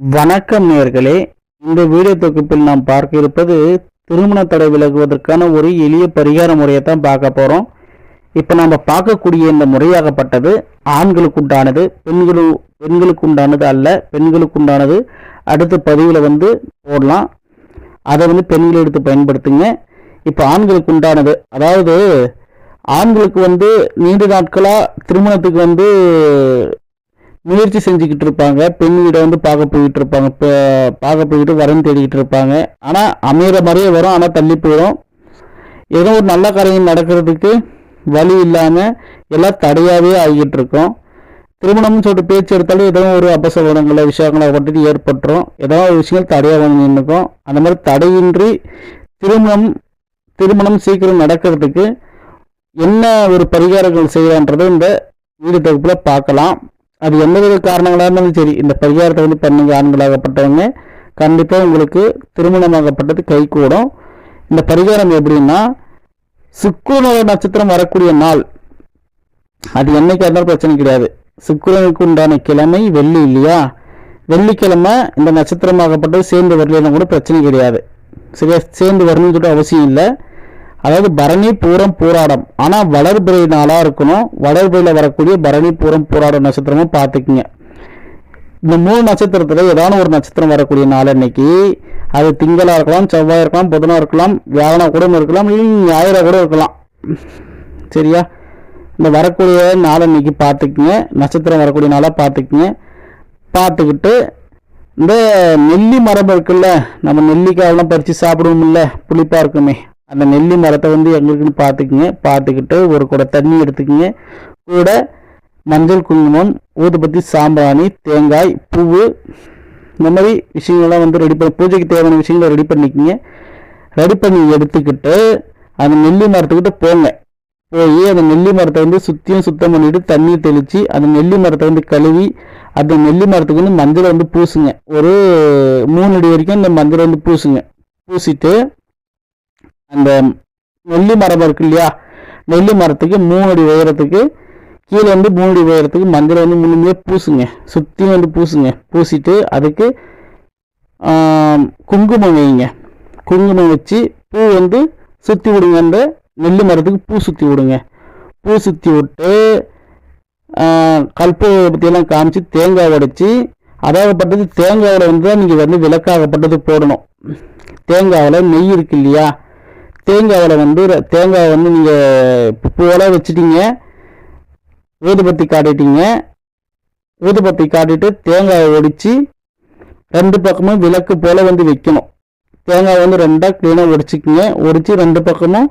வணக்கம் நேயர்களே. இந்த வீடியோ தொகுப்பில் நாம் பார்க்க இருப்பது திருமண தடை விலகுவதற்கான ஒரு எளிய பரிகார முறையை தான் பார்க்க போகிறோம். இப்போ நம்ம பார்க்கக்கூடிய இந்த முறையாகப்பட்டது ஆண்களுக்கு உண்டானது, பெண்களுக்கு உண்டானது அல்ல, பெண்களுக்கு உண்டானது. அடுத்த பதிவில் போடலாம், அதை பெண்கள் எடுத்து பயன்படுத்துங்க. இப்போ ஆண்களுக்கு உண்டானது, அதாவது ஆண்களுக்கு நீண்ட நாட்களாக திருமணத்துக்கு முயற்சி செஞ்சுக்கிட்டு இருப்பாங்க. பெண் வீடை பார்க்க போயிட்டு இருப்பாங்க, பார்க்க போயிட்டு வரன்னு தேடிக்கிட்டு இருப்பாங்க. ஆனால் அமைகிற மாதிரியே வரும், ஆனால் தள்ளி போயிடும். ஏதோ ஒரு நல்ல காரியம் நடக்கிறதுக்கு வழி இல்லாமல் எல்லாம் தடையாகவே ஆகிட்டு இருக்கோம். திருமணம்னு சொல்லிட்டு பேச்சு எடுத்தாலும் ஏதோ ஒரு அபசகுணங்களை விஷயங்களை பற்றி ஏற்பட்டுரும், ஏதோ ஒரு விஷயங்கள் தடையாக நின்றுக்கும். அந்த மாதிரி தடையின்றி திருமணம் சீக்கிரம் நடக்கிறதுக்கு என்ன ஒரு பரிகாரங்கள் செய்யலான்றதை இந்த வீடியோ தொகுப்பில் பார்க்கலாம். அது எந்த வித காரணங்களாக இருந்தாலும் சரி, இந்த பரிகாரத்தை பண்ணுங்க. ஆண்களாகப்பட்டவங்க கண்டிப்பாக உங்களுக்கு திருமணமாகப்பட்டது கை கூடும். இந்த பரிகாரம் எப்படின்னா, சுக்கிரனோட நட்சத்திரம் வரக்கூடிய நாள், அது என்னைக்கு இருந்தாலும் பிரச்சனை கிடையாது. சுக்கிரனுக்கு உண்டான கிழமை வெள்ளி இல்லையா, வெள்ளிக்கிழமை இந்த நட்சத்திரமாகப்பட்டது சேர்ந்து வரலாம் கூட பிரச்சனை கிடையாது. சரியா, சேர்ந்து வரணும்னு சொல்லிட்டு அவசியம் இல்லை. அதாவது பரணி பூரம் பூராடம், ஆனால் வளர்பிறை நாளாக இருக்கணும். வளர்பிறையில் வரக்கூடிய பரணி பூரம் பூராடம் நட்சத்திரமும் பார்த்துக்குங்க. இந்த 3 நட்சத்திரத்தில் ஏதாவது ஒரு நட்சத்திரம் வரக்கூடிய நாள் அன்னைக்கு, அது திங்களாக இருக்கலாம், செவ்வாய் இருக்கலாம், புதனாக இருக்கலாம், வியாழனா கூட இருக்கலாம், இல்லை ஞாயிறாக கூட இருக்கலாம். சரியா, இந்த வரக்கூடிய நாள் அன்னைக்கு பார்த்துக்குங்க. நட்சத்திரம் வரக்கூடிய நாளாக பார்த்துக்குங்க. பார்த்துக்கிட்டு இந்த நெல்லி மரம் இருக்குல்ல, நம்ம நெல்லிக்காயெல்லாம் பறித்து சாப்பிடுவோம்ல, புளிப்பாக இருக்குமே, அந்த நெல்லி மரத்தை எங்களுக்குன்னு பார்த்துக்குங்க. பார்த்துக்கிட்டு ஒரு கூட தண்ணி எடுத்துக்குங்க. கூட மஞ்சள், குங்குமம், ஊதுபத்தி, சாம்பிராணி, தேங்காய், பூவு, இந்த மாதிரி விஷயங்கள்லாம் ரெடி பண்ணி பூஜைக்கு தேவையான விஷயங்களை ரெடி பண்ணிக்கோங்க. ரெடி பண்ணி எடுத்துக்கிட்டு அந்த நெல்லி மரத்துக்கிட்ட போங்க. போய் அந்த நெல்லி மரத்தை சுற்றியும் சுத்தம் பண்ணிவிட்டு தண்ணி தெளித்து அந்த நெல்லி மரத்தை கழுவி அந்த நெல்லி மரத்துக்கு மஞ்சளை பூசுங்க. ஒரு 3 அடி வரைக்கும் இந்த மஞ்சளை பூசுங்க. பூசிட்டு அந்த நெல்லி மரம் இருக்கு இல்லையா, நெல்லி மரத்துக்கு 3 அடி உயரத்துக்கு கீழே 3 அடி உயரத்துக்கு மஞ்சளை முழுமையாக பூசுங்க. சுற்றியும் பூசுங்க. பூசிட்டு அதுக்கு குங்குமம் வைங்க. குங்குமம் வச்சு பூ சுற்றி விடுங்க. அந்த நெல்லி மரத்துக்கு பூ சுற்றி விடுங்க. பூ சுற்றி விட்டு கல்பத்தையெல்லாம் காமிச்சு தேங்காய் உடைச்சி, அதாகப்பட்டது தேங்காவில் தான் நீங்கள் விளக்காகப்பட்டது போடணும். தேங்காவில் நெய் இருக்கு இல்லையா, தேங்காவில் தேங்காய் நீங்கள் பூவெல்லாம் வச்சுட்டீங்க, ஊதுபத்தி காட்டிட்டீங்க. ஊதுபத்தி காட்டிட்டு தேங்காயை ஒடிச்சு 2 பக்கமும் விளக்கு போல் வைக்கணும். தேங்காய் 2ஆக க்ளீனாக ஒடிச்சிக்கிங்க. ஒடிச்சு 2 பக்கமும்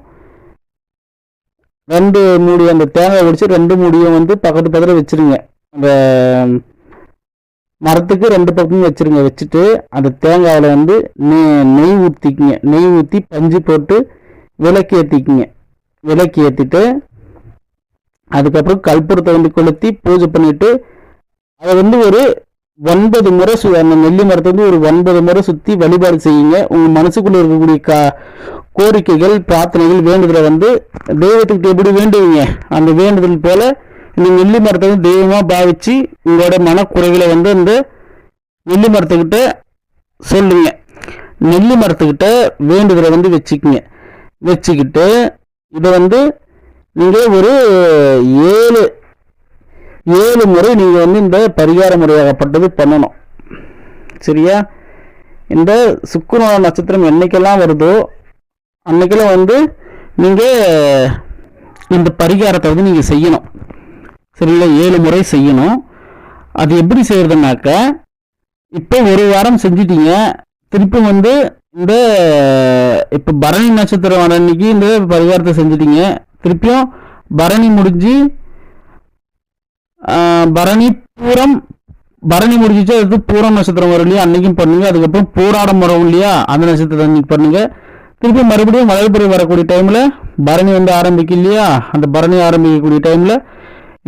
2 மூடி, அந்த தேங்காய் ஒடிச்சு 2 மூடியும் பக்கத்து பக்கத்தில் வச்சுருங்க. அந்த மரத்துக்கு 2 பக்கமும் வச்சுருங்க. வச்சுட்டு அந்த தேங்காயில் நெய் ஊற்றிக்குங்க. நெய் ஊற்றி பஞ்சு போட்டு விளக்கு ஏற்றிக்குங்க. விளக்கு ஏற்றிட்டு அதுக்கப்புறம் கற்பூரத்தை கொளுத்தி பூஜை பண்ணிவிட்டு அதை ஒரு 9 முறை அந்த நெல்லி மரத்தை ஒரு 9 முறை சுற்றி வழிபாடு செய்யுங்க. உங்கள் மனசுக்குள்ளே இருக்கக்கூடிய கோரிக்கைகள், பிரார்த்தனைகள், வேண்டுதலை தெய்வத்துக்கிட்ட எப்படி வேண்டுவீங்க, அந்த வேண்டுதல் போல் இந்த நெல்லி மரத்தை தெய்வமாக பாவிச்சு உங்களோட மனக்குறைகளை அந்த நெல்லி மரத்துக்கிட்ட சொல்லுங்க. நெல்லி மரத்துக்கிட்ட வேண்டுதலை வச்சுக்குங்க. வச்சுக்கிட்டு இதை நீங்கள் ஒரு 7 முறை நீங்கள் இந்த பரிகார முறையாகப்பட்டது பண்ணணும். சரியா, இந்த சுக்கிரனோட நட்சத்திரம் என்னைக்கெல்லாம் வருதோ அன்னைக்கெல்லாம் நீங்கள் இந்த பரிகாரத்தை நீங்கள் செய்யணும். சரிங்களா, 7 முறை செய்யணும். அது எப்படி செய்யறதுனாக்க, இப்போ 1 வாரம் செஞ்சிட்டீங்க. திருப்பி இந்த இப்போ பரணி நட்சத்திரம் வர அன்னைக்கு இந்த பரிகாரத்தை செஞ்சிட்டீங்க. திருப்பியும் பரணி முடிஞ்சு பரணி முடிஞ்சிச்சு, அது பூரம் நட்சத்திரம் வரும் இல்லையா, அன்னைக்கும் பண்ணுங்க. அதுக்கப்புறம் பூராடம் வரும் இல்லையா, அந்த நட்சத்திரம் அன்னைக்கு பண்ணுங்க. திருப்பி மறுபடியும் வளர்பிறை வரக்கூடிய டைமில் பரணி ஆரம்பிக்கும் இல்லையா, அந்த பரணி ஆரம்பிக்கக்கூடிய டைமில்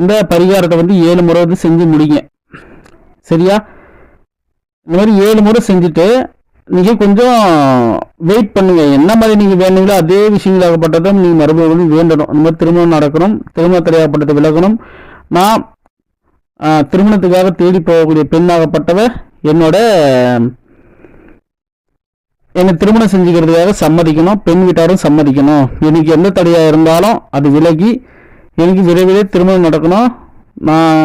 இந்த பரிகாரத்தை 7 முறை செஞ்சு முடிங்க. சரியா, இந்த மாதிரி 7 முறை செஞ்சுட்டு நீங்கள் கொஞ்சம் வெயிட் பண்ணுங்க. என்ன மாதிரி நீங்கள் வேணுங்களோ அதே விஷயங்களாகப்பட்டதை நீங்கள் மறுபடியும் வேண்டணும். இந்த மாதிரி திருமணம் நடக்கணும், திருமண தடையாகப்பட்டதை விலகணும். நான் திருமணத்துக்காக தேடி போகக்கூடிய பெண்ணாகப்பட்டவ என்னை திருமணம் செஞ்சுக்கிறதுக்காக சம்மதிக்கணும், பெண் வீட்டாரும் சம்மதிக்கணும். எனக்கு எந்த தடையாக இருந்தாலும் அது விலகி எனக்கு விரைவிலே திருமணம் நடக்கணும். நான்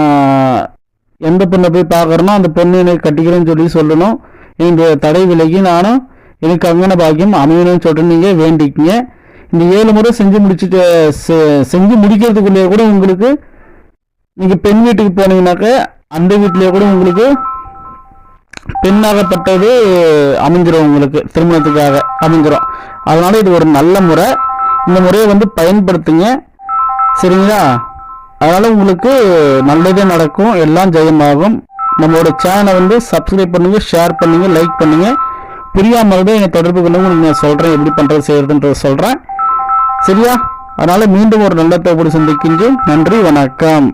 எந்த பொண்ணை போய் பார்க்குறேனோ அந்த பொண்ணு எனக்கு கட்டிக்கிறேன்னு சொல்லணும். என்னுடைய தடை விலகி நானும் எனக்கு அங்கன பாக்கியம் அமையணும்னு சொல்லிட்டு நீங்கள் வேண்டிக்கிங்க. இந்த 7 முறை செஞ்சு முடிக்கிறதுக்குள்ளேயே கூட உங்களுக்கு நீங்கள் பெண் வீட்டுக்கு போனீங்கன்னாக்க அந்த வீட்டிலேயே கூட உங்களுக்கு பெண்ணாகப்பட்டது அமைஞ்சிரும், உங்களுக்கு திருமணத்துக்காக அமைஞ்சிரும். அதனால இது ஒரு நல்ல முறை. இந்த முறையை பயன்படுத்துங்க, சரிங்களா? அதனால உங்களுக்கு நல்லதே நடக்கும், எல்லாம் ஜெயமாகும். நம்மளோட சேனலை சப்ஸ்கிரைப் பண்ணுங்க, ஷேர் பண்ணுங்க, லைக் பண்ணுங்க. புரியாமல் தான் என்னை தொடர்பு கொண்டு உங்களுக்கு நான் சொல்றேன், எப்படி பண்றது செய்யறதுன்றது சொல்றேன், சரியா? அதனால மீண்டும் ஒரு நல்ல தகவலோடு சந்திக்கின்றேன். நன்றி, வணக்கம்.